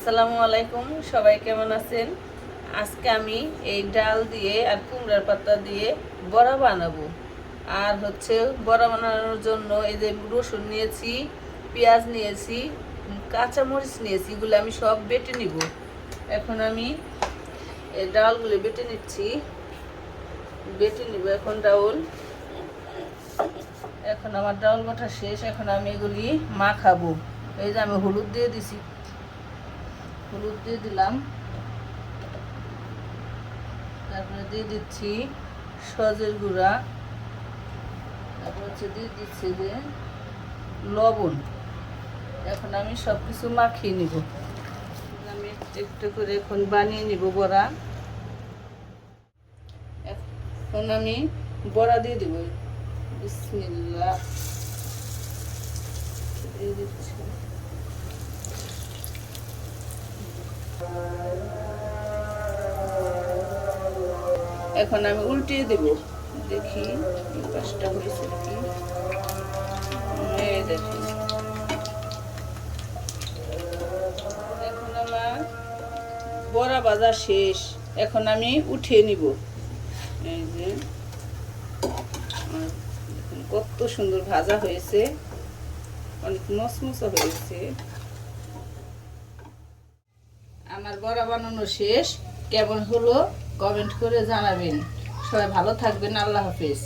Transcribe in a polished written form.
আসসালামু আলাইকুম, সবাই কেমন আছেন? আজকে আমি এই ডাল দিয়ে আর কুমড়ার পাতা দিয়ে বড়া বানাবো। আর বড়া বানানোর জন্য এই যে রসুন নিয়েছি, পেঁয়াজ নিয়েছি, কাঁচামরিচ নিয়েছি, এগুলো আমি সব বেটে নিব। এখন আমি এই ডালগুলো বেটে নিচ্ছি, বেটে নিব এখন ডাউল। এখন আমার ডাউল বাটা শেষ, এখন আমি এগুলি মাখাবো। এই যে আমি হলুদ দিয়ে দিছি, হলুদ দিয়ে দিলাম, তারপরে দিয়ে দিচ্ছি সজের গুঁড়া, তারপর দিয়ে দিচ্ছি যে লবণ। এখন আমি সব কিছু মাখিয়ে নিব। আমি একটু করে এখন বানিয়ে নিব বড়া। এখন আমি বড়া দিয়ে দিব, বিসমিল্লাহ দিয়ে দিচ্ছি। এখন আমি উল্টিয়ে দেব, দেখি পাঁচটা হয়েছে নাকি। দেখি এখন আমার বড়া ভাজা শেষ, এখন আমি উঠিয়ে নিব। এই যে কত সুন্দর ভাজা হয়েছে, অনেক মচমচা হয়েছে। আমার বড়া বানানো শেষ, কেমন হলো কমেন্ট করে জানাবেন। সবাই ভালো থাকবেন, আল্লাহ হাফেজ।